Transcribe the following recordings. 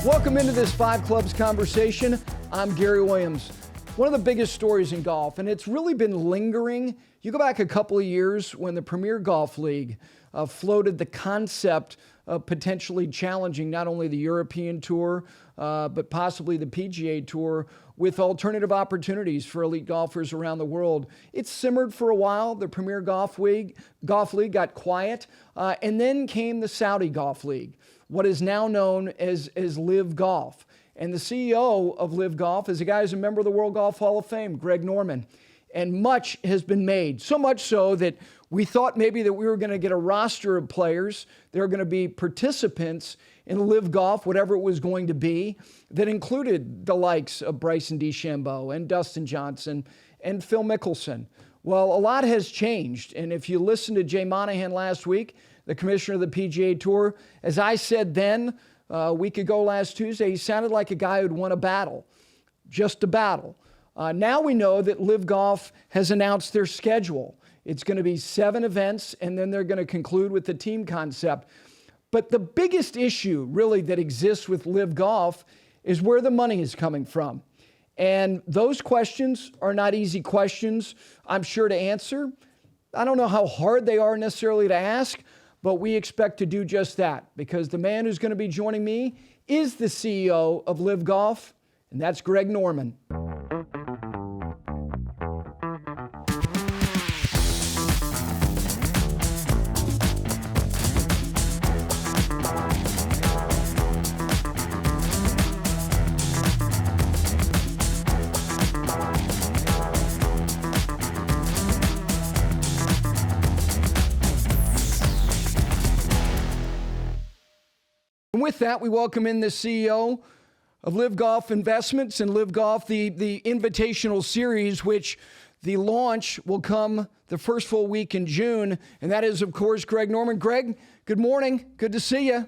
Welcome into this Five Clubs conversation. I'm Gary Williams. One of the biggest stories in golf, and it's really been lingering. You go back a couple of years when the Premier Golf League floated the concept of potentially challenging not only the European Tour, but possibly the PGA Tour with alternative opportunities for elite golfers around the world. It simmered for a while. The Premier Golf League got quiet, and then came the Saudi Golf League, what is now known as LIV Golf. And the CEO of LIV Golf is a guy who's a member of the World Golf Hall of Fame, Greg Norman. And much has been made, so much so that we thought maybe that we were going to get a roster of players. There are going to be participants in LIV Golf, whatever it was going to be, that included the likes of Bryson DeChambeau and Dustin Johnson and Phil Mickelson. Well, a lot has changed. And if you listened to Jay Monahan last week, the commissioner of the PGA Tour, as I said then, a week ago last Tuesday, he sounded like a guy who'd won a battle, just a battle. Now we know that LIV Golf has announced their schedule. It's going to be 7 events, and then they're going to conclude with the team concept. But the biggest issue really that exists with LIV Golf is where the money is coming from. And those questions are not easy questions, I'm sure, to answer. I don't know how hard they are necessarily to ask, but we expect to do just that, because the man who's going to be joining me is the CEO of LIV Golf, and that's Greg Norman. And with that, we welcome in the CEO of LIV Golf Investments and LIV Golf, the Invitational Series, which the launch will come the first full week in June. And that is, of course, Greg Norman. Greg, good morning. Good to see you.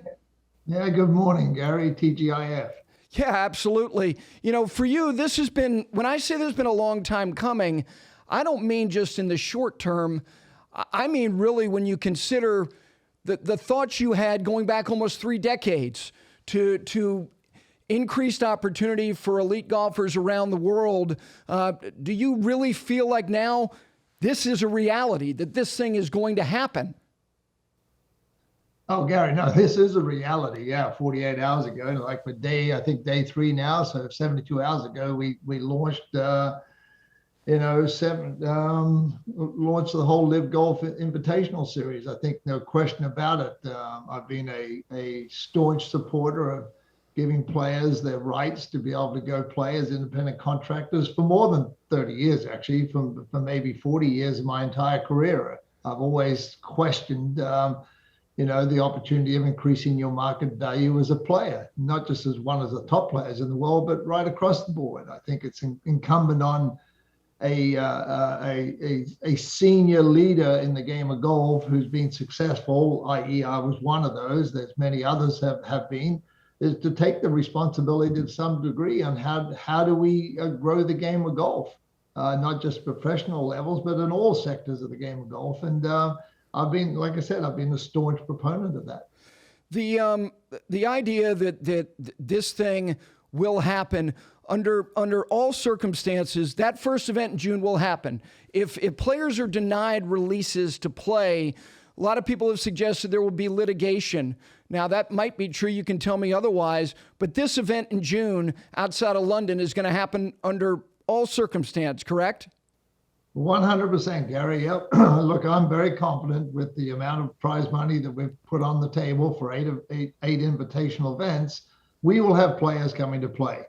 Yeah, good morning, Gary, TGIF. Yeah, absolutely. You know, for you, this has been, when I say there's been a long time coming, I don't mean just in the short term. I mean, really, when you consider the thoughts you had going back almost 3 decades to increased opportunity for elite golfers around the world. Do you really feel like now this is a reality, that this thing is going to happen? Oh, Gary, no, this is a reality. Yeah, 48 hours ago, like for I think day 3 now. So 72 hours ago, we launched, launched the whole LIV Golf Invitational Series. I think no question about it. I've been a staunch supporter of giving players their rights to be able to go play as independent contractors for more than 30 years, actually, for maybe 40 years of my entire career. I've always questioned, the opportunity of increasing your market value as a player, not just as one of the top players in the world, but right across the board. I think it's incumbent on a senior leader in the game of golf who's been successful, i.e. I was one of those, there's many others have been, is to take the responsibility to some degree on how do we grow the game of golf, not just professional levels, but in all sectors of the game of golf. And I've been, like I said, I've been a staunch proponent of that. The idea that this thing will happen under all circumstances, that first event in June will happen. If players are denied releases to play, a lot of people have suggested there will be litigation. Now, that might be true. You can tell me otherwise. But this event in June outside of London is going to happen under all circumstance, correct? 100%, Gary. Yep. Look, I'm very confident with the amount of prize money that we've put on the table for eight invitational events. We will have players coming to play.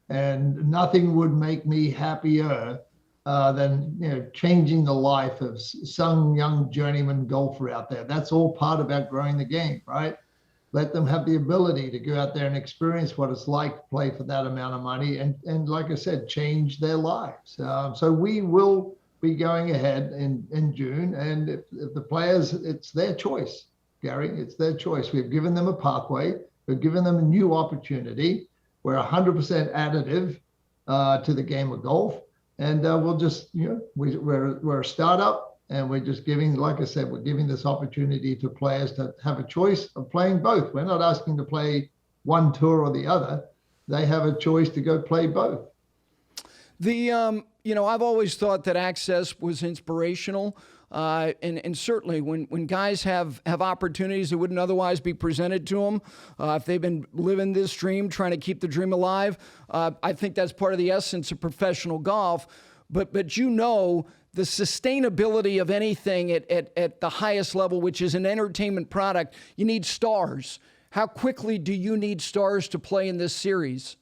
And nothing would make me happier than changing the life of some young journeyman golfer out there. That's all part about growing the game, right? Let them have the ability to go out there and experience what it's like to play for that amount of money and like I said, change their lives. So we will be going ahead in June. And if the players, it's their choice, Gary, it's their choice. We've given them a pathway. We've given them a new opportunity. We're 100% additive to the game of golf. And we'll just, we're a startup. And we're just giving, like I said, we're giving this opportunity to players to have a choice of playing both. We're not asking to play one tour or the other. They have a choice to go play both. I've always thought that Access was inspirational. And certainly when guys have opportunities that wouldn't otherwise be presented to them, if they've been living this dream, trying to keep the dream alive, I think that's part of the essence of professional golf. But the sustainability of anything at the highest level, which is an entertainment product, you need stars. How quickly do you need stars to play in this series?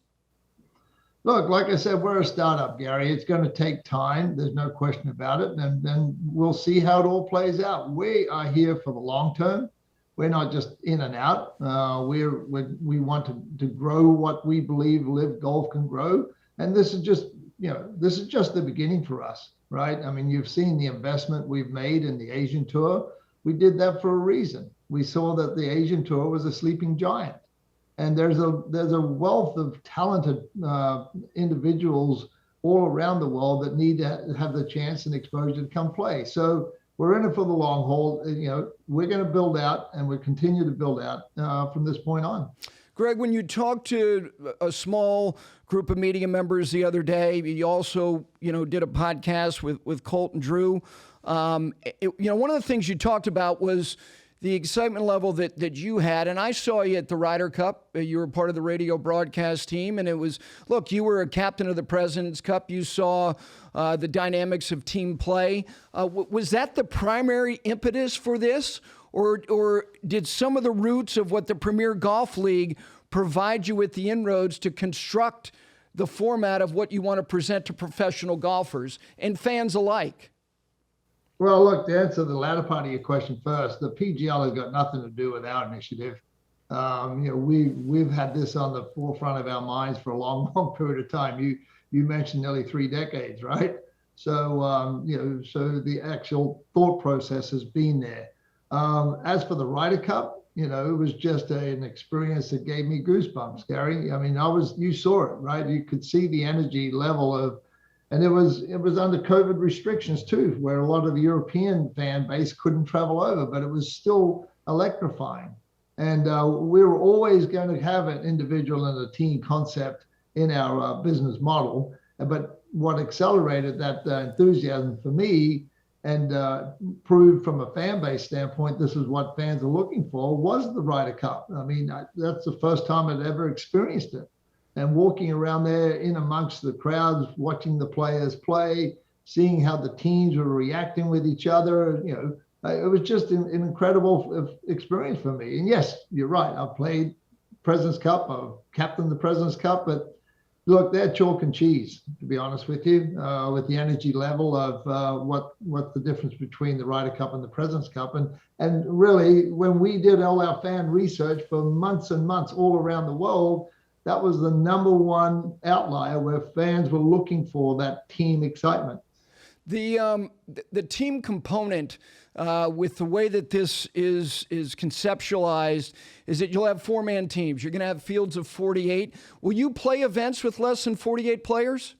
Look, like I said, we're a startup, Gary. It's going to take time. There's no question about it. And then we'll see how it all plays out. We are here for the long term. We're not just in and out. We want to grow what we believe LIV Golf can grow. And this is just the beginning for us, right? I mean, you've seen the investment we've made in the Asian Tour. We did that for a reason. We saw that the Asian Tour was a sleeping giant. And there's a wealth of talented individuals all around the world that need to have the chance and exposure to come play. So we're in it for the long haul. We're going to build out, and we continue to build out from this point on. Greg, when you talked to a small group of media members the other day, you also did a podcast with Colt and Drew. One of the things you talked about was the excitement level that you had. And I saw you at the Ryder Cup. You were part of the radio broadcast team. And it was, look, you were a captain of the President's Cup. You saw the dynamics of team play. Was that the primary impetus for this? Or did some of the roots of what the Premier Golf League provide you with the inroads to construct the format of what you want to present to professional golfers and fans alike? Well, look, to answer the latter part of your question first, the PGL has got nothing to do with our initiative. We've had this on the forefront of our minds for a long, long period of time. You mentioned nearly 3 decades, right? So, so the actual thought process has been there. As for the Ryder Cup, it was just an experience that gave me goosebumps, Gary. I mean, you saw it, right? You could see the energy level of. And it was under COVID restrictions too, where a lot of the European fan base couldn't travel over, but it was still electrifying. And we were always going to have an individual and a team concept in our business model. But what accelerated that enthusiasm for me and proved from a fan base standpoint, this is what fans are looking for, was the Ryder Cup. I mean, that's the first time I'd ever experienced it. And walking around there in amongst the crowds, watching the players play, seeing how the teams were reacting with each other, it was just an incredible experience for me. And yes, you're right. I've played President's Cup, I've captained the President's Cup, but look, they're chalk and cheese, to be honest with you, with the energy level of what's the difference between the Ryder Cup and the President's Cup. And really, when we did all our fan research for months and months all around the world, that was the number one outlier where fans were looking for that team excitement. The team component with the way that this is conceptualized is that you'll have 4-man teams. You're going to have fields of 48. Will you play events with less than 48 players?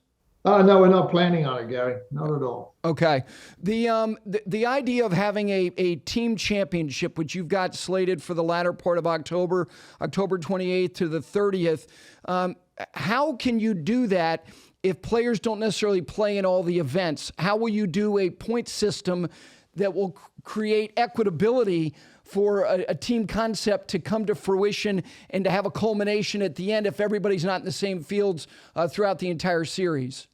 No, we're not planning on it, Gary. Not at all. Okay. The idea of having a team championship, which you've got slated for the latter part of October 28th to the 30th, how can you do that if players don't necessarily play in all the events? How will you do a point system that will create equitability for a team concept to come to fruition and to have a culmination at the end if everybody's not in the same fields throughout the entire series?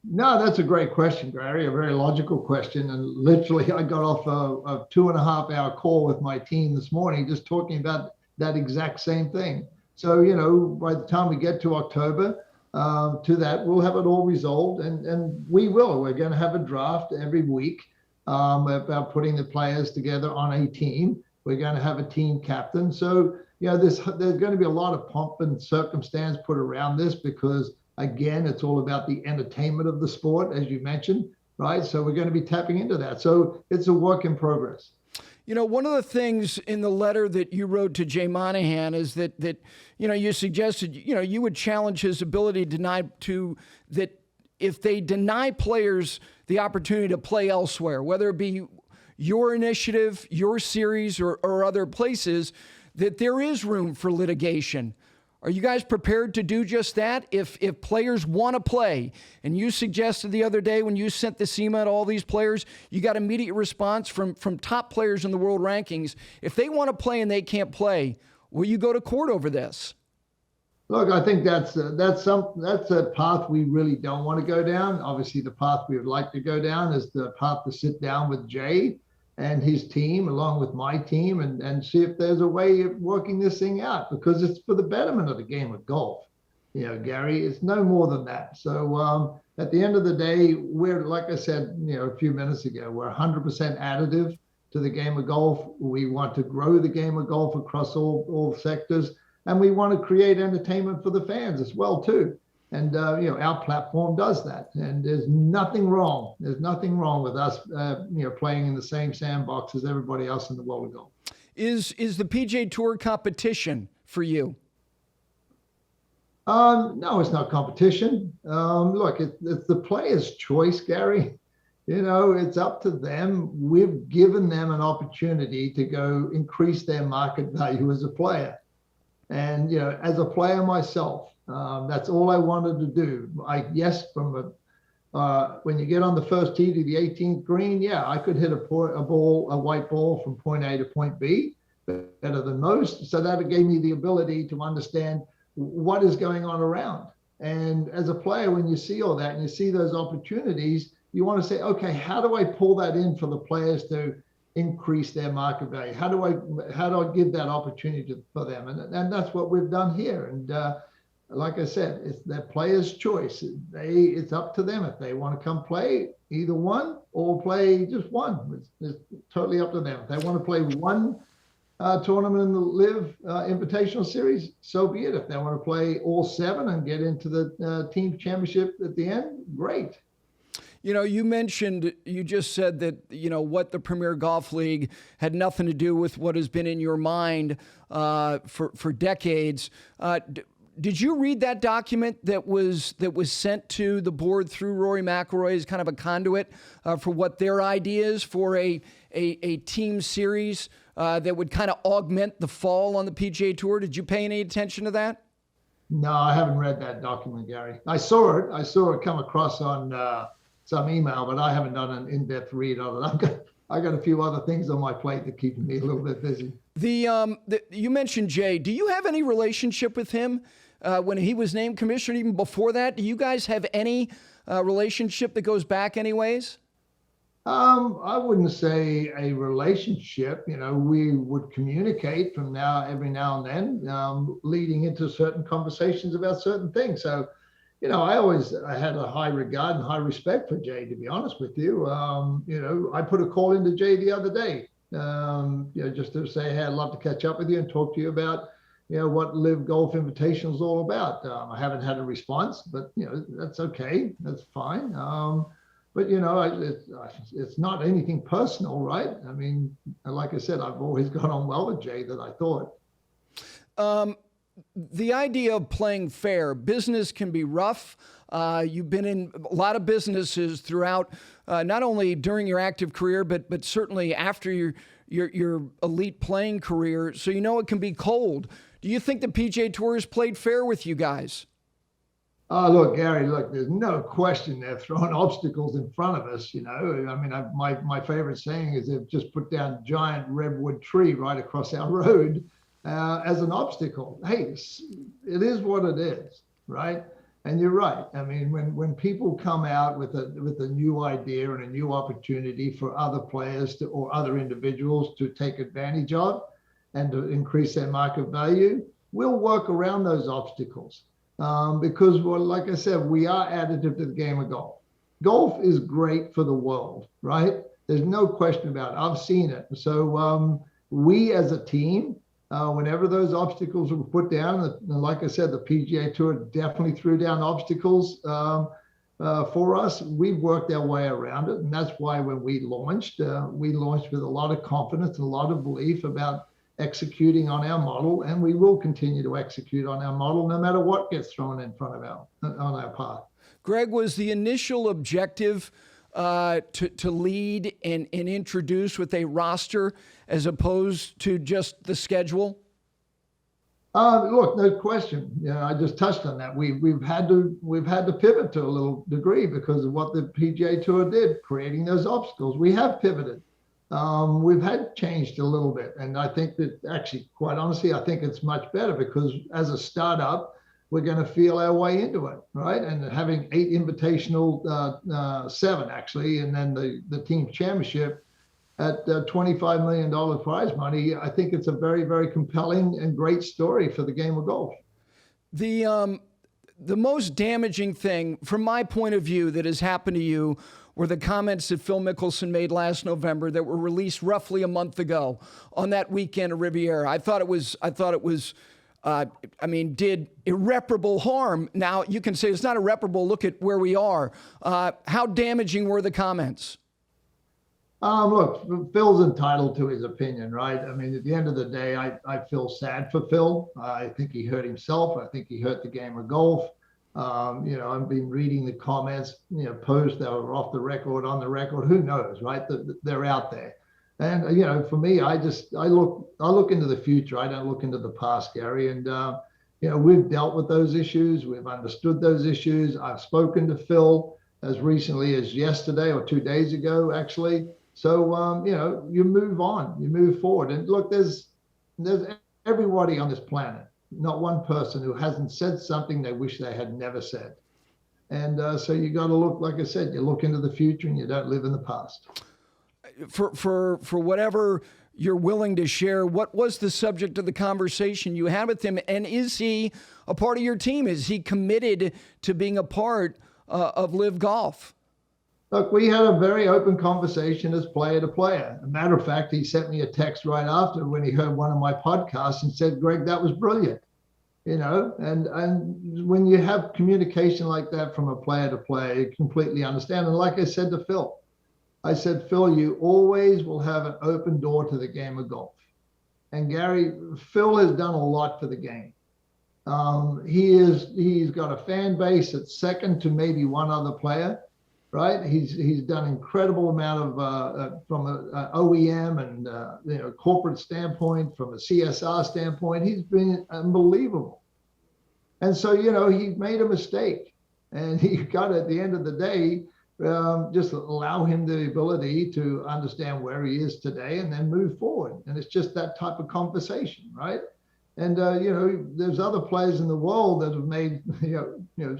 No, that's a great question, Gary, a very logical question. And literally, I got off a 2.5-hour call with my team this morning just talking about that exact same thing. So, by the time we get to October, to that, we'll have it all resolved. And we will. We're going to have a draft every week about putting the players together on a team. We're going to have a team captain. So, there's going to be a lot of pomp and circumstance put around this because, again, it's all about the entertainment of the sport, as you mentioned, right? So we're going to be tapping into that. So it's a work in progress. One of the things in the letter that you wrote to Jay Monahan is that you suggested, you would challenge his ability that if they deny players the opportunity to play elsewhere, whether it be your initiative, your series, or other places, that there is room for litigation. Are you guys prepared to do just that? If players want to play, and you suggested the other day when you sent this email to all these players, you got immediate response from top players in the world rankings. If they want to play and they can't play, will you go to court over this? Look, I think that's a path we really don't want to go down. Obviously, the path we would like to go down is the path to sit down with Jay and his team, along with my team, and see if there's a way of working this thing out, because it's for the betterment of the game of golf. You know, Gary, it's no more than that. So at the end of the day, we're, like I said, a few minutes ago, we're 100% additive to the game of golf. We want to grow the game of golf across all sectors, and we want to create entertainment for the fans as well too. And our platform does that, and there's nothing wrong. There's nothing wrong with us, playing in the same sandbox as everybody else in the world of golf. Is the PGA Tour competition for you? No, it's not competition. Look, it's the player's choice, Gary. It's up to them. We've given them an opportunity to go increase their market value as a player. And, as a player myself, that's all I wanted to do. When you get on the first tee to the 18th green, I could hit a white ball from point A to point B better than most. So that gave me the ability to understand what is going on around. And as a player, when you see all that and you see those opportunities, you want to say, okay, how do I pull that in for the players to increase their market value? How do I give that opportunity for them? And that's what we've done here. And like I said, it's their player's choice. It's up to them if they want to come play either one or play just one. It's totally up to them. If they want to play one tournament in the LIV Invitational Series, so be it. If they want to play all 7 and get into the team championship at the end, great. You just said that, what the Premier Golf League had nothing to do with what has been in your mind for decades. Did you read that document that was sent to the board through Rory McIlroy as kind of a conduit for what their idea is for a team series that would kind of augment the fall on the PGA Tour? Did you pay any attention to that? No, I haven't read that document, Gary. I saw it come across on some email, but I haven't done an in-depth read of it. I got a few other things on my plate that keep me a little bit busy. You mentioned Jay. Do you have any relationship with him when he was named commissioner? Even before that, do you guys have any relationship that goes back anyways? I wouldn't say a relationship. We would communicate every now and then, leading into certain conversations about certain things. So, I had a high regard and high respect for Jay, to be honest with you. I put a call into Jay the other day, just to say, hey, I'd love to catch up with you and talk to you about, what LIV Golf Invitational is all about. I haven't had a response, but, that's okay. That's fine. But, it's not anything personal, right? I mean, like I said, I've always got on well with Jay that I thought. The idea of playing fair, business can be rough. You've been in a lot of businesses throughout, not only during your active career, but certainly after your elite playing career. So it can be cold. Do you think the PGA Tour has played fair with you guys? Look, Gary, there's no question they're throwing obstacles in front of us. My favorite saying is they've just put down a giant redwood tree right across our road as an obstacle. Hey, it is what it is, right? And you're right. I mean, when people come out with a new idea and a new opportunity for other players or other individuals to take advantage of and to increase their market value, we'll work around those obstacles. Because, like I said, we are additive to the game of golf. Golf is great for the world, right? There's no question about it. I've seen it. So we as a team, whenever those obstacles were put down, like I said, the PGA Tour definitely threw down obstacles for us. We've worked our way around it. And that's why when we launched with a lot of confidence and a lot of belief about executing on our model, and we will continue to execute on our model no matter what gets thrown in front of on our path. Greg, was the initial objective to lead and introduce with a roster as opposed to just the schedule? Look, no question. I just touched on that. We've had to pivot to a little degree because of what the PGA Tour did, creating those obstacles. We have pivoted. We've had changed a little bit, and I think that actually, quite honestly, I think it's much better because as a startup, we're going to feel our way into it, right? And having 8 invitational, 7 actually, and then the team championship at $25 million prize money, I think it's a very, very compelling and great story for the game of golf. The most damaging thing, from my point of view, that has happened to you were the comments that Phil Mickelson made last November that were released roughly a month ago on that weekend at Riviera. I thought it was, did irreparable harm. Now, you can say it's not irreparable. Look at where we are. How damaging were the comments? Look, Phil's entitled to his opinion, right? I mean, at the end of the day, I feel sad for Phil. I think he hurt himself. I think he hurt the game of golf. I've been reading the comments, posts that were off the record, on the record. Who knows, right? They're out there. And, for me, I look into the future. I don't look into the past, Gary. And, we've dealt with those issues. We've understood those issues. I've spoken to Phil as recently as yesterday or 2 days ago, actually. So, you move on, you move forward. And look, there's everybody on this planet, not one person who hasn't said something they wish they had never said. And so you got to look, like I said, you look into the future and you don't live in the past. For whatever you're willing to share, what was the subject of the conversation you had with him? And is he a part of your team? Is he committed to being a part of LIV Golf? Look, we had a very open conversation as player to player. As a matter of fact, he sent me a text right after when he heard one of my podcasts and said, "Greg, that was brilliant." And when you have communication like that from a player to player, you completely understand. And like I said to Phil, I said, "Phil, you always will have an open door to the game of golf." And Gary, Phil has done a lot for the game. He's got a fan base that's second to maybe one other player. Right, he's done incredible amount of from an OEM and corporate standpoint, from a CSR standpoint. He's been unbelievable, and so he made a mistake, and he got at the end of the day, just allow him the ability to understand where he is today and then move forward. And it's just that type of conversation, right? And there's other players in the world that have made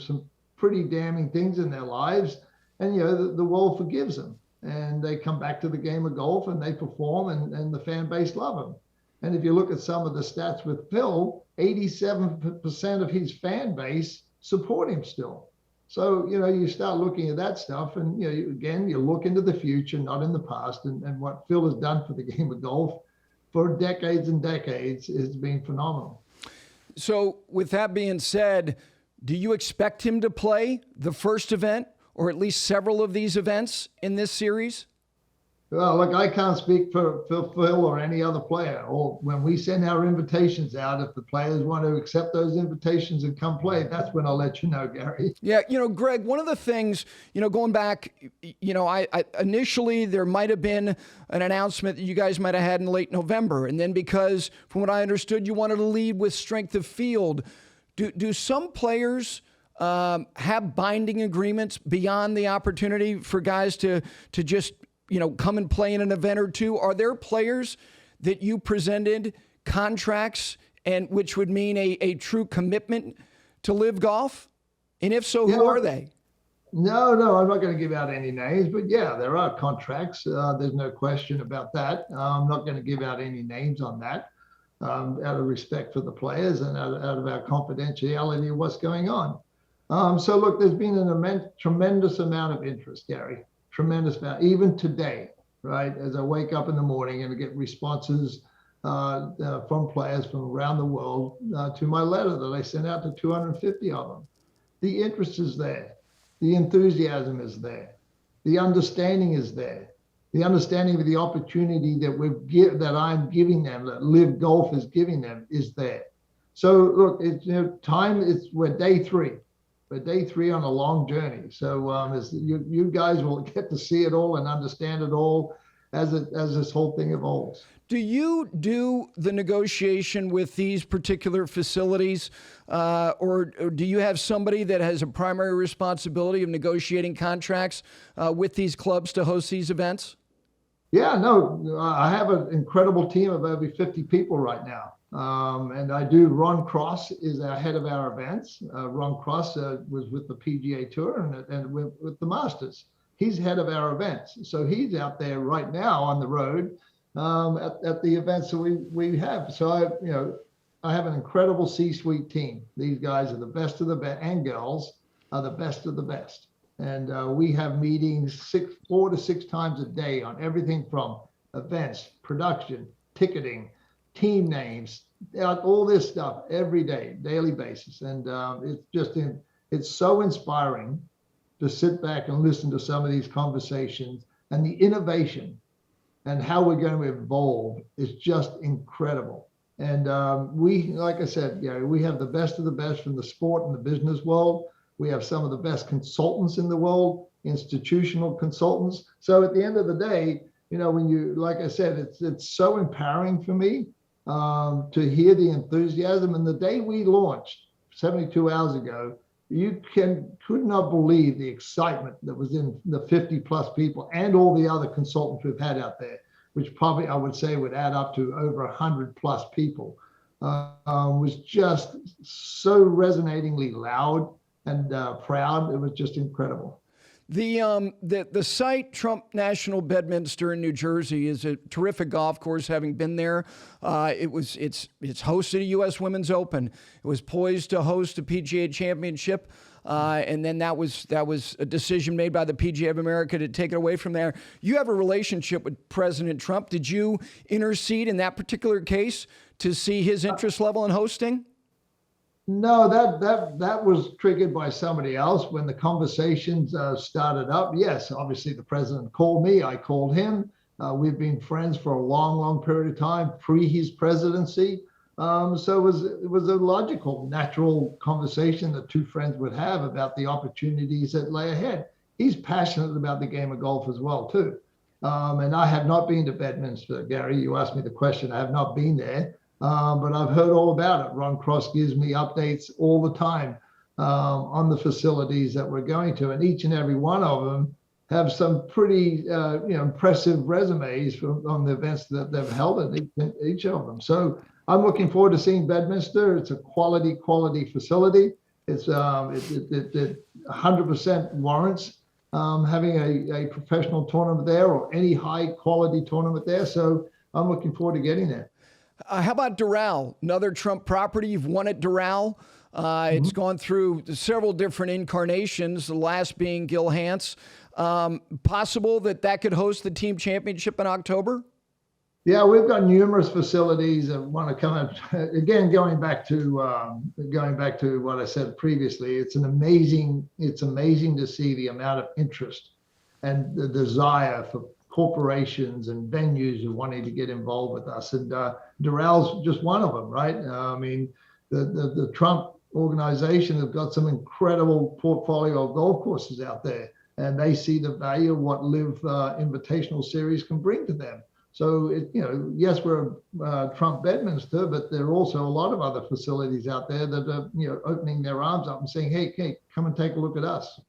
some pretty damning things in their lives. And, the world forgives them and they come back to the game of golf and they perform and the fan base love them. And if you look at some of the stats with Phil, 87% of his fan base support him still. So, you start looking at that stuff and, you look into the future, not in the past. And what Phil has done for the game of golf for decades and decades has been phenomenal. So with that being said, do you expect him to play the first event, or at least several of these events in this series? Well, look, I can't speak for Phil or any other player. Or when we send our invitations out, if the players want to accept those invitations and come play, that's when I'll let you know, Gary. Yeah, Greg, one of the things, going back, I initially there might have been an announcement that you guys might have had in late November. And then because, from what I understood, you wanted to lead with strength of field. Do some players have binding agreements beyond the opportunity for guys to just, come and play in an event or two? Are there players that you presented contracts and which would mean a true commitment to LIV Golf? And if so, who are they? No, I'm not going to give out any names, but yeah, there are contracts. There's no question about that. I'm not going to give out any names on that out of respect for the players and out of our confidentiality of what's going on. So look, there's been an tremendous amount of interest, Gary, tremendous amount, even today, right? As I wake up in the morning and I get responses from players from around the world to my letter that I sent out to 250 of them. The interest is there. The enthusiasm is there. The understanding is there. The understanding of the opportunity that I'm giving them, that LIV Golf is giving them, is there. So look, we're day 3. We're day 3 on a long journey. So as you guys will get to see it all and understand it all as this whole thing evolves. Do you do the negotiation with these particular facilities, or do you have somebody that has a primary responsibility of negotiating contracts with these clubs to host these events? Yeah, no, I have an incredible team of over 50 people right now. And I do. Ron Cross is our head of our events. Ron Cross was with the PGA Tour and with the Masters. He's head of our events. So he's out there right now on the road at the events that we have. So I have an incredible C-suite team. These guys are the best of the best, and girls are the best of the best. And we have meetings 4 to 6 times a day on everything from events, production, ticketing, team names, all this stuff every day, daily basis. And it's so inspiring to sit back and listen to some of these conversations, and the innovation and how we're going to evolve is just incredible. And like I said, Gary, we have the best of the best from the sport and the business world. We have some of the best consultants in the world, institutional consultants. So at the end of the day, when you, like I said, it's so empowering for me to hear the enthusiasm. And the day we launched 72 hours ago, you could not believe the excitement that was in the 50 plus people and all the other consultants we've had out there, which probably I would say would add up to over 100 plus people. Was just so resonatingly loud and proud. It was just incredible. The site Trump National Bedminster in New Jersey is a terrific golf course. Having been there, it's hosted a U.S. Women's Open. It was poised to host a PGA Championship, and then that was a decision made by the PGA of America to take it away from there. You have a relationship with President Trump. Did you intercede in that particular case to see his interest level in hosting? No, that was triggered by somebody else when the conversations started up. Yes, obviously the president called me. I called him. We've been friends for a long, long period of time pre his presidency. So it was a logical, natural conversation that two friends would have about the opportunities that lay ahead. He's passionate about the game of golf as well too. And I have not been to Bedminster, Gary. You asked me the question. I have not been there. But I've heard all about it. Ron Cross gives me updates all the time on the facilities that we're going to, and each and every one of them have some pretty impressive resumes on the events that they've held at each of them. So I'm looking forward to seeing Bedminster. It's a quality facility. It's it 100% warrants having a professional tournament there or any high quality tournament there. So I'm looking forward to getting there. How about Doral, another Trump property? You've won at Doral. It's gone through several different incarnations, the last being Gil Hanse. Possible that could host the team championship in October? Yeah, we've got numerous facilities that want to come up. Again, going back to what I said previously, it's amazing to see the amount of interest and the desire for corporations and venues who wanting to get involved with us. And Doral's just one of them, right? I mean, the Trump organization have got some incredible portfolio of golf courses out there, and they see the value of what LIV Invitational Series can bring to them. So, yes, we're Trump Bedminster, but there are also a lot of other facilities out there that are, opening their arms up and saying, hey, come and take a look at us.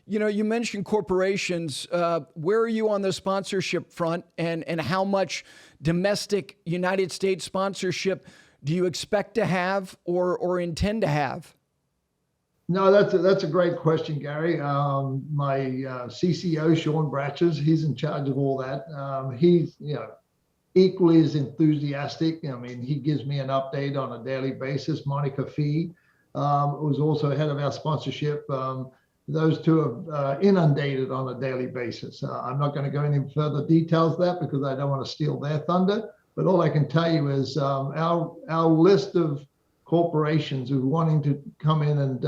You mentioned corporations. Where are you on the sponsorship front, and how much domestic United States sponsorship do you expect to have or intend to have? No, that's a great question, Gary. My CCO, Sean Bratches, he's in charge of all that. He's equally as enthusiastic. I mean, he gives me an update on a daily basis. Monica Fee, who's also head of our sponsorship. Those two are inundated on a daily basis. I'm not going to go into further details of that because I don't want to steal their thunder. But all I can tell you is our list of corporations who are wanting to come in and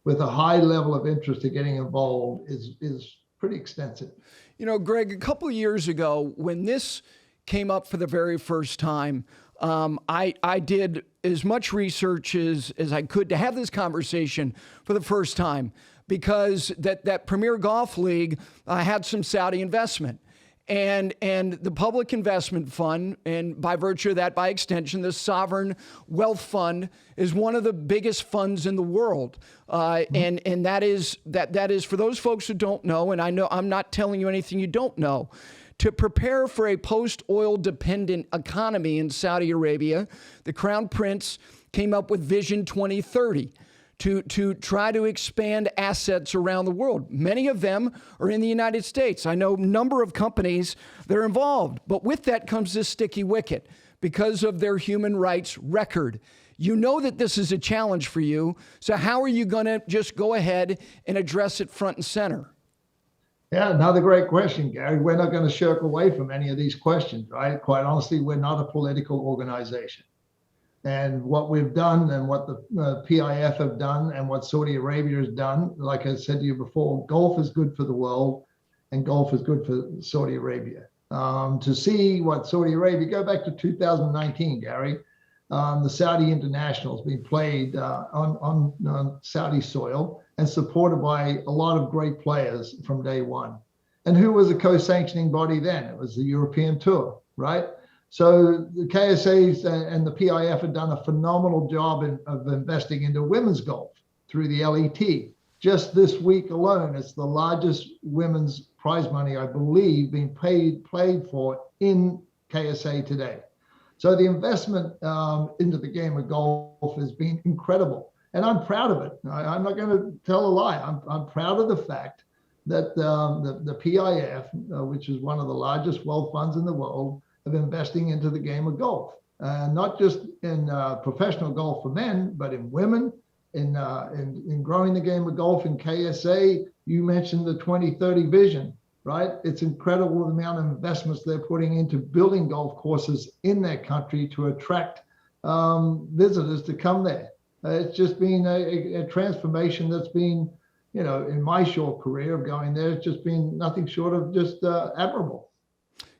with a high level of interest in getting involved is pretty extensive. Greg, a couple of years ago when this came up for the very first time, I did as much research as I could to have this conversation for the first time, because that Premier Golf League had some Saudi investment. And the Public Investment Fund, and by virtue of that, by extension, the Sovereign Wealth Fund is one of the biggest funds in the world. And that is for those folks who don't know, and I know I'm not telling you anything you don't know, to prepare for a post-oil dependent economy in Saudi Arabia, the Crown Prince came up with Vision 2030. To try to expand assets around the world. Many of them are in the United States. I know a number of companies that are involved, but with that comes this sticky wicket because of their human rights record. You know that this is a challenge for you, so how are you going to just go ahead and address it front and center? Yeah, another great question, Gary. We're not going to shirk away from any of these questions, right? Quite honestly, we're not a political organization. And what we've done and what the PIF have done and what Saudi Arabia has done, like I said to you before, golf is good for the world and golf is good for Saudi Arabia. To see what Saudi Arabia, go back to 2019, Gary, the Saudi International has been played on Saudi soil and supported by a lot of great players from day one. And who was a co-sanctioning body then? It was the European Tour, right? So the KSAs and the PIF have done a phenomenal job of investing into women's golf through the LET. Just this week alone, it's the largest women's prize money, I believe, being played for in KSA today. So the investment into the game of golf has been incredible. And I'm proud of it. I'm not going to tell a lie. I'm proud of the fact that the PIF, which is one of the largest wealth funds in the world, of investing into the game of golf, not just in professional golf for men, but in women, in growing the game of golf in KSA. You mentioned the 2030 vision, right? It's incredible the amount of investments they're putting into building golf courses in their country to attract visitors to come there. It's just been a transformation that's been, you know, in my short career of going there, it's just been nothing short of just admirable.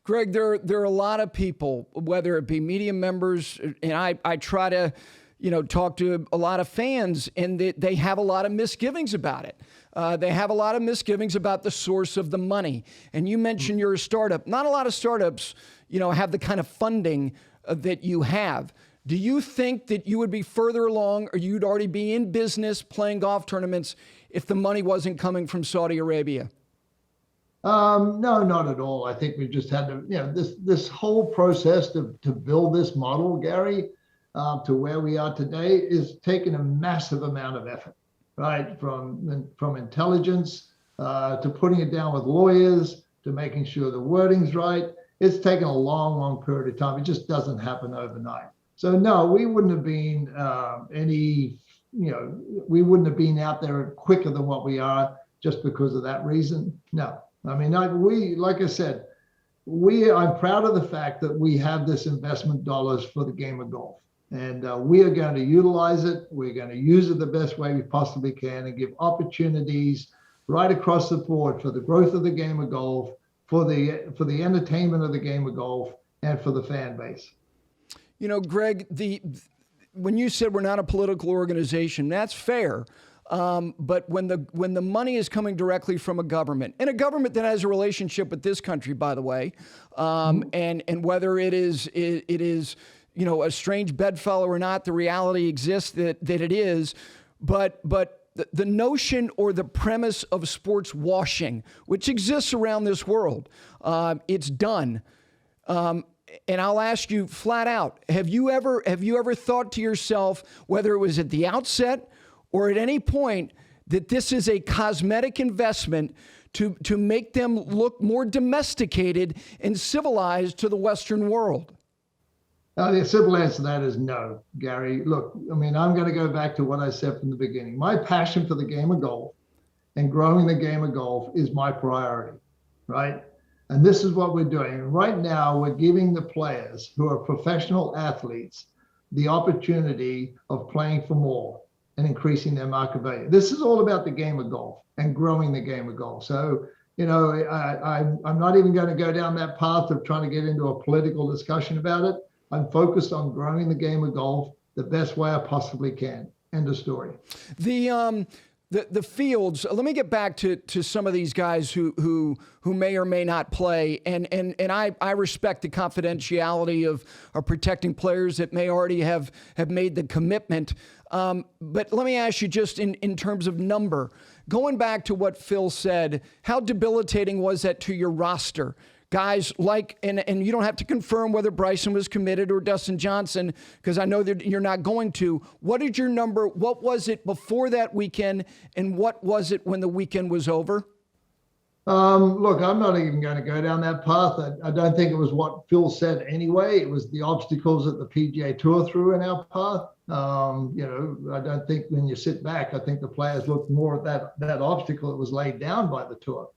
Greg, there are a lot of people, whether it be media members, and I try to, talk to a lot of fans, and they have a lot of misgivings about it. They have a lot of misgivings about the source of the money. And you mentioned you're a startup. Not a lot of startups, have the kind of funding that you have. Do you think that you would be further along, or you'd already be in business playing golf tournaments if the money wasn't coming from Saudi Arabia? No, not at all. I think we've just had to, this whole process to build this model, Gary, to where we are today is taking a massive amount of effort, right? From intelligence to putting it down with lawyers to making sure the wording's right. It's taken a long, long period of time. It just doesn't happen overnight. So no, we wouldn't have been we wouldn't have been out there quicker than what we are just because of that reason. No. I mean, like I said, I'm proud of the fact that we have this investment dollars for the game of golf, and we are going to utilize it. We're going to use it the best way we possibly can and give opportunities right across the board for the growth of the game of golf, for the entertainment of the game of golf, and for the fan base. Greg, when you said we're not a political organization, that's fair. But when the money is coming directly from a government, and a government that has a relationship with this country, by the way, and whether it is a strange bedfellow or not, the reality exists that it is. But the notion or the premise of sports washing, which exists around this world, it's done. And I'll ask you flat out: Have you ever thought to yourself, whether it was at the outset or at any point, that this is a cosmetic investment to make them look more domesticated and civilized to the Western world? The simple answer to that is no, Gary. Look, I mean, I'm going to go back to what I said from the beginning. My passion for the game of golf and growing the game of golf is my priority, right? And this is what we're doing. Right now, we're giving the players who are professional athletes the opportunity of playing for more and increasing their market value. This is all about the game of golf and growing the game of golf. So, I'm not even going to go down that path of trying to get into a political discussion about it. I'm focused on growing the game of golf the best way I possibly can. End of story. The fields. Let me get back to some of these guys who may or may not play, and I respect the confidentiality of protecting players that may already have made the commitment. But let me ask you, just in terms of number, going back to what Phil said, how debilitating was that to your roster? Guys like, and you don't have to confirm whether Bryson was committed or Dustin Johnson, because I know that you're not going to. What is your number? What was it before that weekend, and what was it when the weekend was over? Look, I'm not even going to go down that path. I don't think it was what Phil said anyway. It was the obstacles that the PGA Tour threw in our path. I don't think when you sit back, I think the players looked more at that obstacle that was laid down by the tour.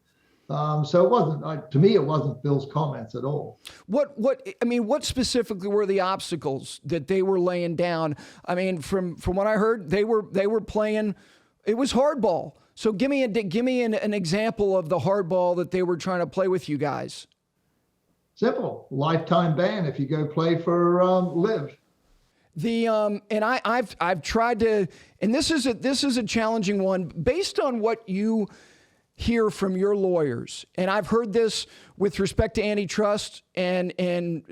So it wasn't, to me, it wasn't Phil's comments at all. What specifically were the obstacles that they were laying down? I mean, from what I heard, they were playing, it was hardball. So give me an example of the hardball that they were trying to play with you guys. Simple, lifetime ban if you go play for LIV. And I've tried to, and this is a challenging one based on what you hear from your lawyers, and I've heard this with respect to antitrust and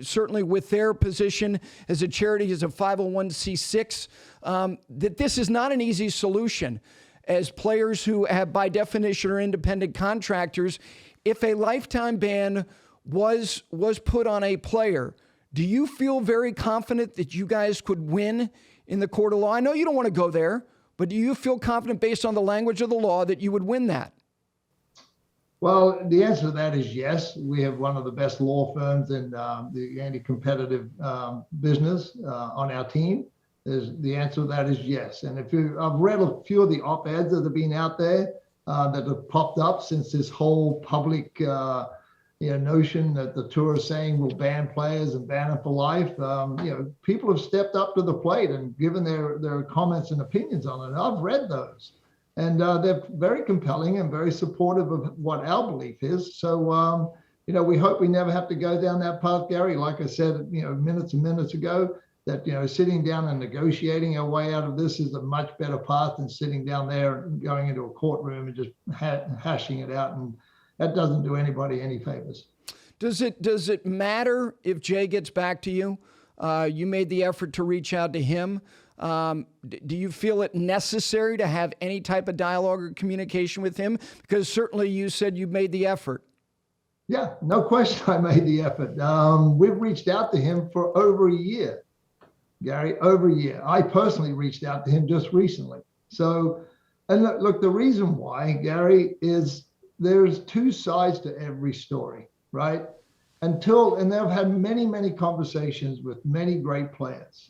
certainly with their position as a charity, as a 501c6, that this is not an easy solution. As players who have, by definition, are independent contractors, if a lifetime ban was put on a player, do you feel very confident that you guys could win in the court of law? I know you don't want to go there, but do you feel confident based on the language of the law that you would win that? Well, the answer to that is yes. We have one of the best law firms in the anti-competitive business on our team. The answer to that is yes. And I've read a few of the op-eds that have been out there that have popped up since this whole public notion that the tour is saying will ban players and ban them for life. People have stepped up to the plate and given their comments and opinions on it. And I've read those. And they're very compelling and very supportive of what our belief is. So, we hope we never have to go down that path, Gary. Like I said, minutes and minutes ago, that, sitting down and negotiating our way out of this is a much better path than sitting down there and going into a courtroom and just hashing it out. And that doesn't do anybody any favors. Does it matter if Jay gets back to you? You made the effort to reach out to him. Do you feel it necessary to have any type of dialogue or communication with him? Because certainly you said you made the effort. Yeah, no question I made the effort. We've reached out to him for over a year, Gary, over a year. I personally reached out to him just recently. So, and look, the reason why, Gary, is there's two sides to every story, right? And they've had many, many conversations with many great players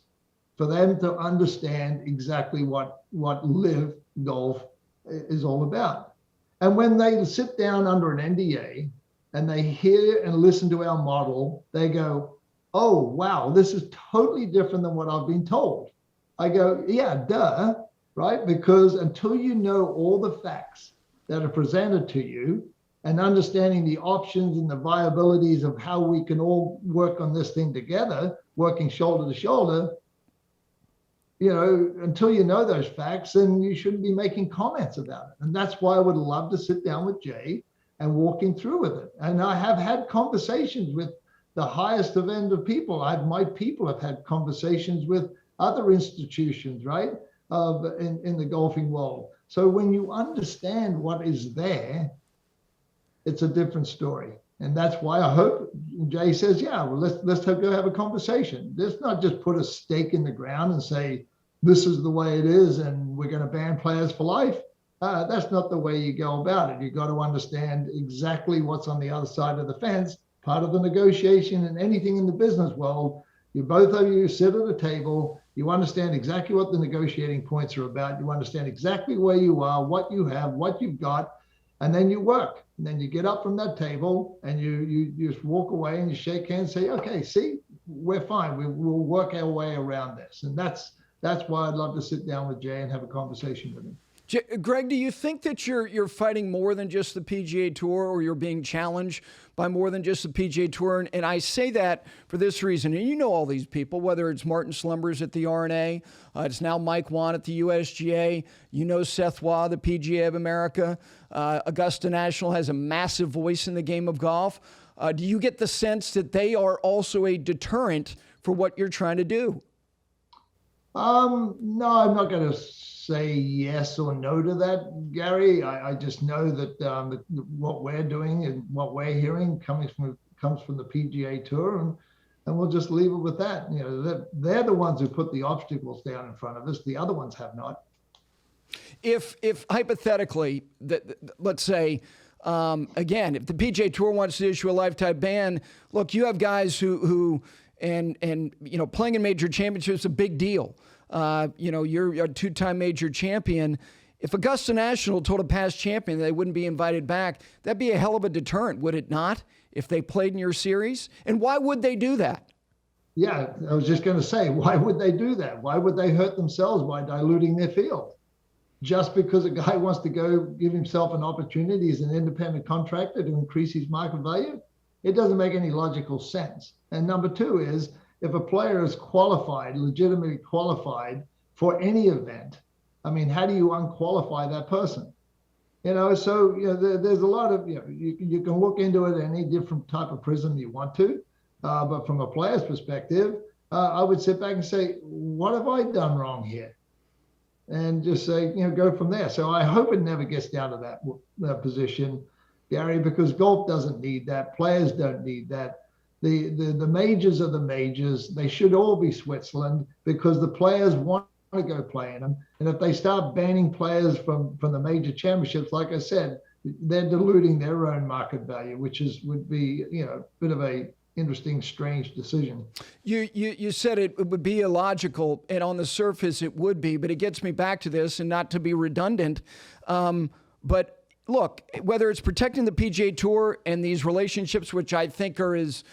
for them to understand exactly what LIV Golf is all about. And when they sit down under an NDA and they hear and listen to our model, they go, oh, wow, this is totally different than what I've been told. I go, yeah, duh, right? Because until you know all the facts that are presented to you and understanding the options and the viabilities of how we can all work on this thing together, working shoulder to shoulder, until you know those facts, then you shouldn't be making comments about it. And that's why I would love to sit down with Jay and walking through with it. And I have had conversations with the highest of end of people. My people have had conversations with other institutions, right, in the golfing world. So when you understand what is there, it's a different story. And that's why I hope Jay says, yeah, well, let's go have a conversation. Let's not just put a stake in the ground and say, this is the way it is and we're going to ban players for life. That's not the way you go about it. You've got to understand exactly what's on the other side of the fence. Part of the negotiation and anything in the business world, both of you sit at a table, you understand exactly what the negotiating points are about. You understand exactly where you are, what you have, what you've got, and then you work. And then you get up from that table and you just walk away and you shake hands and say, okay, see, we're fine. We'll work our way around this. And that's why I'd love to sit down with Jay and have a conversation with him. Greg, do you think that you're fighting more than just the PGA Tour, or you're being challenged by more than just the PGA Tour? And I say that for this reason, and you know all these people, whether it's Martin Slumbers at the R&A, it's now Mike Wan at the USGA, you know Seth Waugh, the PGA of America, Augusta National has a massive voice in the game of golf. Do you get the sense that they are also a deterrent for what you're trying to do? No, I'm not going to say yes or no to that, Gary. I just know that what we're doing and what we're hearing comes from the PGA Tour, and we'll just leave it with that. You know, they're the ones who put the obstacles down in front of us. The other ones have not. If hypothetically, let's say, again, if the PGA Tour wants to issue a lifetime ban, look, you have guys who and you know, playing in major championships is a big deal. You know, you're a two-time major champion. If Augusta National told a past champion they wouldn't be invited back, that'd be a hell of a deterrent, would it not, if they played in your series? And why would they do that? Yeah, I was just going to say, why would they do that? Why would they hurt themselves by diluting their field? Just because a guy wants to go give himself an opportunity as an independent contractor to increase his market value? It doesn't make any logical sense. And number two is, if a player is qualified, legitimately qualified for any event, I mean, how do you unqualify that person? You know, so you know, there's a lot of, you know, you can look into it any different type of prism you want to, but from a player's perspective, I would sit back and say, what have I done wrong here? And just say, you know, go from there. So I hope it never gets down to that position, Gary, because golf doesn't need that. Players don't need that. The majors are the majors. They should all be Switzerland because the players want to go play in them. And if they start banning players from the major championships, like I said, they're diluting their own market value, which would be, you know, a bit of a interesting, strange decision. You said it would be illogical, and on the surface it would be, but it gets me back to this, and not to be redundant, but look, whether it's protecting the PGA Tour and these relationships, which I think are as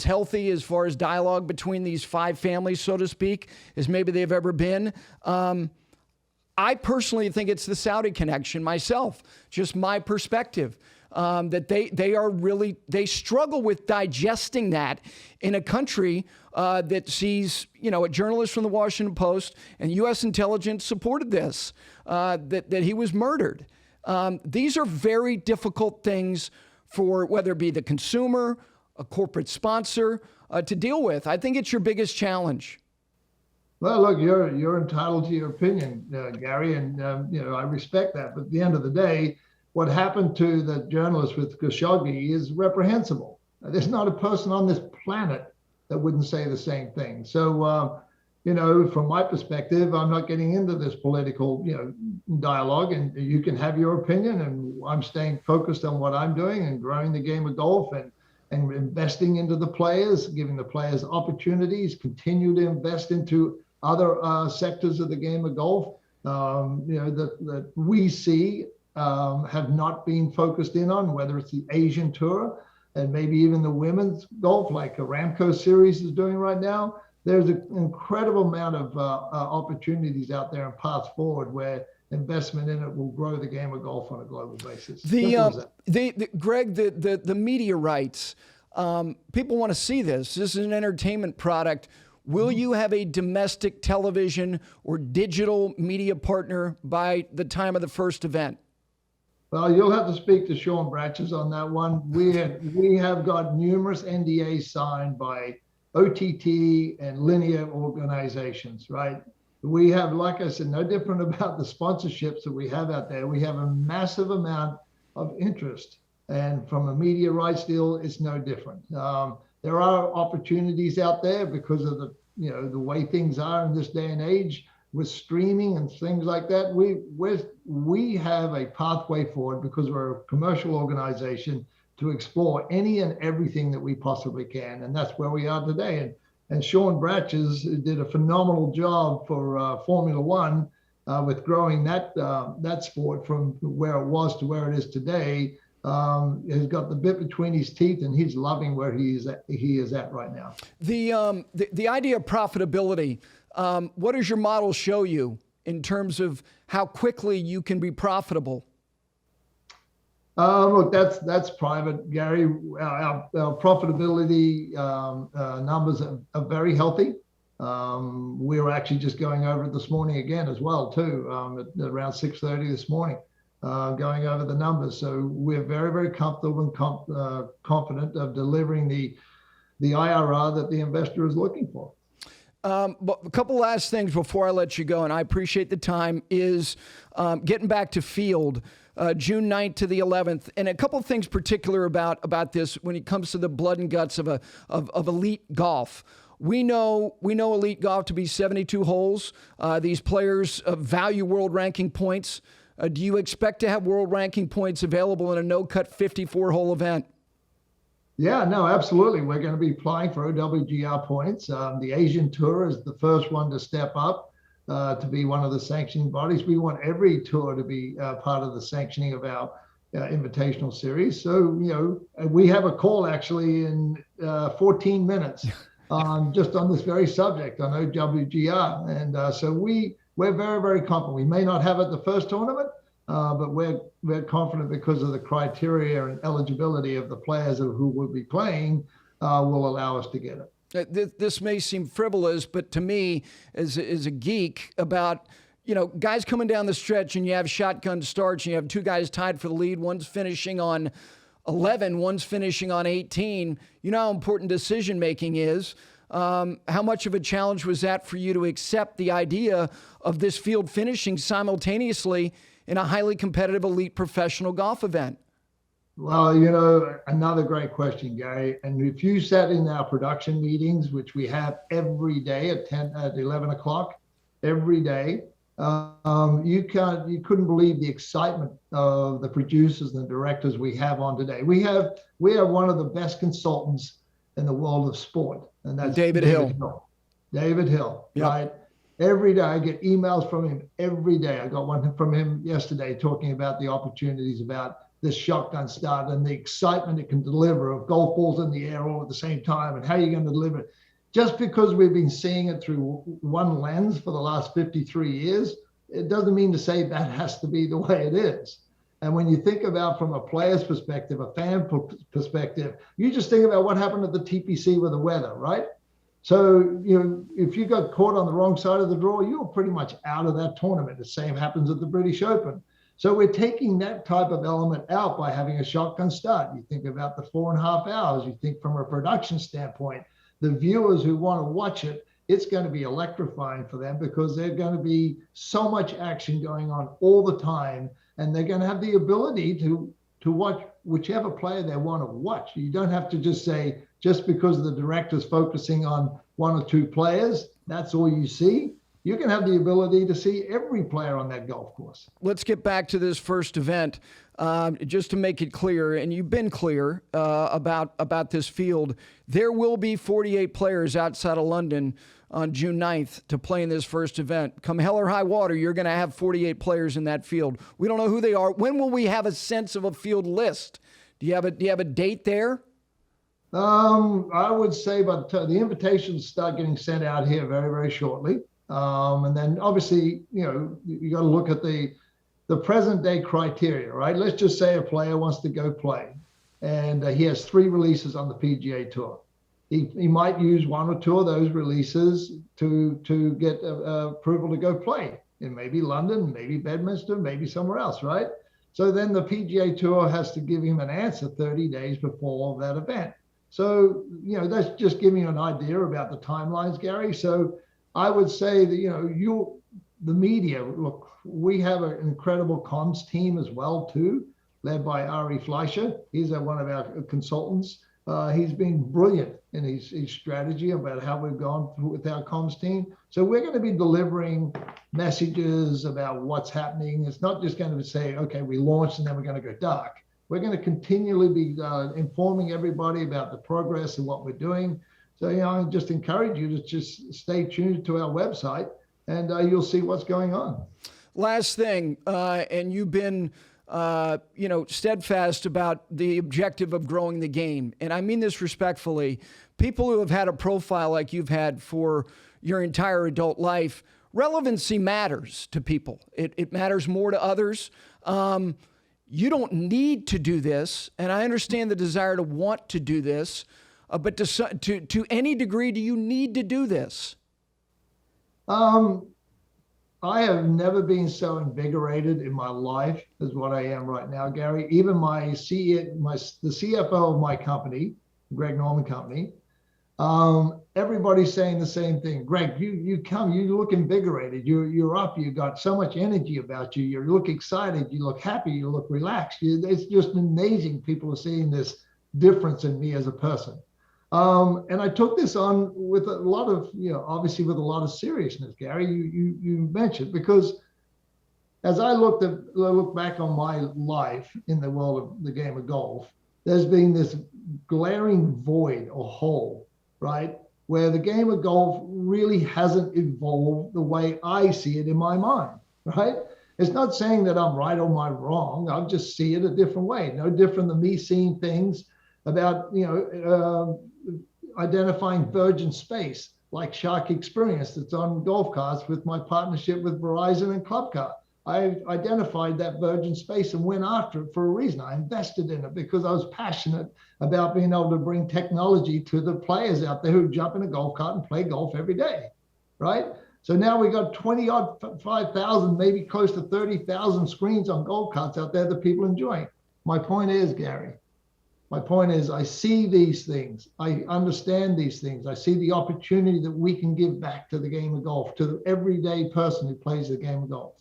healthy as far as dialogue between these five families, so to speak, as maybe they've ever been. I personally think it's the Saudi connection myself, just my perspective, that they struggle with digesting that in a country that sees, you know, a journalist from the Washington Post and U.S. intelligence supported this, that he was murdered. These are very difficult things for whether it be the consumer, a corporate sponsor, to deal with. I think it's your biggest challenge. Well, look, you're entitled to your opinion, Gary, and you know, I respect that. But at the end of the day, what happened to the journalist with Khashoggi is reprehensible. There's not a person on this planet that wouldn't say the same thing. So, you know, from my perspective, I'm not getting into this political, you know, dialogue, and you can have your opinion, and I'm staying focused on what I'm doing and growing the game of golf and investing into the players, giving the players opportunities, continue to invest into other sectors of the game of golf, you know, that we see have not been focused in on, whether it's the Asian Tour and maybe even the women's golf, like Aramco Series is doing right now. There's an incredible amount of opportunities out there and paths forward where investment in it will grow the game of golf on a global basis. Greg, the media rights, people want to see this. This is an entertainment product. Will you have a domestic television or digital media partner by the time of the first event? Well, you'll have to speak to Sean Bratches on that one. We have got numerous NDAs signed by OTT and linear organizations, right? We have, like I said, no different about the sponsorships that we have out there. We have a massive amount of interest, and from a media rights deal, it's no different. There are opportunities out there because of the, you know, the way things are in this day and age with streaming and things like that. We have a pathway forward because we're a commercial organization to explore any and everything that we possibly can. And that's where we are today. And Sean Bratches did a phenomenal job for Formula One with growing that sport from where it was to where it is today. Has got the bit between his teeth, and he's loving where he is at right now. The idea of profitability, what does your model show you in terms of how quickly you can be profitable? Look, that's private, Gary. Our profitability numbers are very healthy. We were actually just going over it this morning again as well too, at around 6:30 this morning, going over the numbers. So we're very, very comfortable and confident of delivering the IRR that the investor is looking for. But a couple last things before I let you go, and I appreciate the time, is getting back to field, June 9th to the 11th, and a couple of things particular about this when it comes to the blood and guts of elite golf. We know elite golf to be 72 holes. These players value world ranking points. Do you expect to have world ranking points available in a no-cut 54-hole event? Yeah, no, absolutely. We're going to be applying for OWGR points. The Asian Tour is the first one to step up to be one of the sanctioning bodies. We want every tour to be part of the sanctioning of our invitational series. So, we have a call actually in 14 minutes just on this very subject on OWGR. And so we're very, very confident. We may not have it the first tournament, but we're confident because of the criteria and eligibility of the players who will be playing will allow us to get it. This may seem frivolous, but to me, as a geek about, guys coming down the stretch and you have shotgun starts and you have two guys tied for the lead, one's finishing on 11, one's finishing on 18. You know how important decision-making is. How much of a challenge was that for you to accept the idea of this field finishing simultaneously in a highly competitive elite professional golf event? Well, another great question, Gary. And if you sat in our production meetings, which we have every day at 11 o'clock, every day, you couldn't believe the excitement of the producers and the directors we have on today. We have one of the best consultants in the world of sport, and that's David Hill. David Hill, yep. Right? Every day I get emails from him every day. I got one from him yesterday talking about the opportunities about this shotgun start and the excitement it can deliver of golf balls in the air all at the same time and how you're going to deliver it. Just because we've been seeing it through one lens for the last 53 years, it doesn't mean to say that has to be the way it is. And when you think about from a player's perspective, a fan perspective, you just think about what happened at the TPC with the weather, right? So, if you got caught on the wrong side of the draw, you're pretty much out of that tournament. The same happens at the British Open. So we're taking that type of element out by having a shotgun start. You think about the 4.5 hours. You think from a production standpoint, the viewers who want to watch it, it's going to be electrifying for them because there's going to be so much action going on all the time. And they're going to have the ability to watch whichever player they want to watch. You don't have to just say, just because the director's focusing on one or two players, that's all you see. You can have the ability to see every player on that golf course. Let's get back to this first event. Just to make it clear, and you've been clear about this field, there will be 48 players outside of London on June 9th to play in this first event. Come hell or high water, you're going to have 48 players in that field. We don't know who they are. When will we have a sense of a field list? Do you have a date there? I would say but the invitations start getting sent out here very, very shortly. And then obviously, you got to look at the present day criteria, right? Let's just say a player wants to go play and he has 3 releases on the PGA Tour. He might use 1 or 2 of those releases to get approval to go play in maybe London, maybe Bedminster, maybe somewhere else, right? So then the PGA Tour has to give him an answer 30 days before that event. So, that's just giving you an idea about the timelines, Gary. So I would say that, the media, look, we have an incredible comms team as well, too, led by Ari Fleischer. He's one of our consultants. He's been brilliant in his strategy about how we've gone through with our comms team. So we're going to be delivering messages about what's happening. It's not just going to say, okay, we launched and then we're going to go dark. We're going to continually be informing everybody about the progress and what we're doing. So, I just encourage you to just stay tuned to our website and you'll see what's going on. Last thing, and you've been, steadfast about the objective of growing the game. And I mean this respectfully. People who have had a profile like you've had for your entire adult life relevancy matters to people. It matters more to others. You don't need to do this, and I understand the desire to want to do this, but to any degree, do you need to do this? I have never been so invigorated in my life as what I am right now, Gary. Even the CFO of my company, Greg Norman Company, everybody's saying the same thing. Greg, you look invigorated. You're up. You got so much energy about you. You look excited. You look happy. You look relaxed. It's just amazing. People are seeing this difference in me as a person. And I took this on with a lot of, obviously with a lot of seriousness, Gary. You mentioned, because as I look back on my life in the world of the game of golf, there's been this glaring void or hole, right, where the game of golf really hasn't evolved the way I see it in my mind, right? It's not saying that I'm right or I'm wrong. I just see it a different way, no different than me seeing things about, identifying virgin space like Shark Experience that's on golf carts with my partnership with Verizon and Club Car. I identified that virgin space and went after it for a reason. I invested in it because I was passionate about being able to bring technology to the players out there who jump in a golf cart and play golf every day, right? So now we got 5,000, maybe close to 30,000 screens on golf carts out there that people enjoy. My point is, Gary, I see these things. I understand these things. I see the opportunity that we can give back to the game of golf, to the everyday person who plays the game of golf.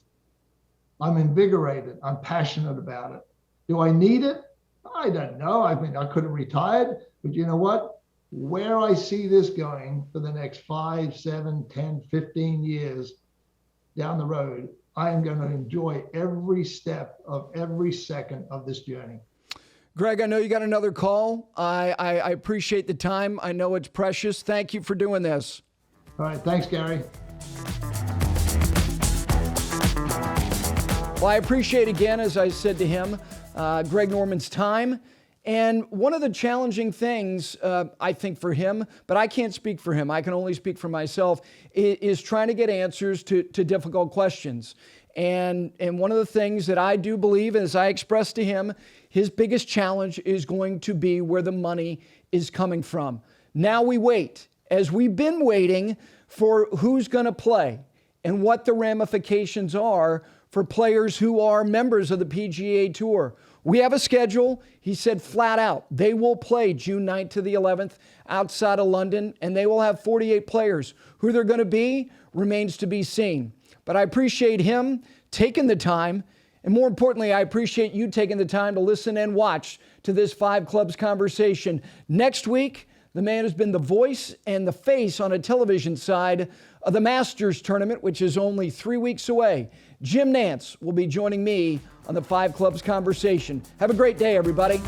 I'm invigorated. I'm passionate about it. Do I need it? I don't know. I mean, I could have retired, but you know what? Where I see this going for the next 5, 7, 10, 15 years down the road, I am going to enjoy every step of every second of this journey. Greg, I know you got another call. I appreciate the time. I know it's precious. Thank you for doing this. All right. Thanks, Gary. Well, I appreciate, again, as I said to him, Greg Norman's time. And one of the challenging things, I think, for him, but I can't speak for him, I can only speak for myself, is trying to get answers to difficult questions. And one of the things that I do believe, as I expressed to him, his biggest challenge is going to be where the money is coming from. Now we wait, as we've been waiting for who's going to play and what the ramifications are for players who are members of the PGA Tour. We have a schedule. He said flat out, they will play June 9th to the 11th outside of London, and they will have 48 players. Who they're going to be remains to be seen. But I appreciate him taking the time, and more importantly, I appreciate you taking the time to listen and watch to this Five Clubs conversation. Next week, the man has been the voice and the face on a television side of the Masters tournament, which is only 3 weeks away. Jim Nantz will be joining me on the Five Clubs conversation. Have a great day, everybody.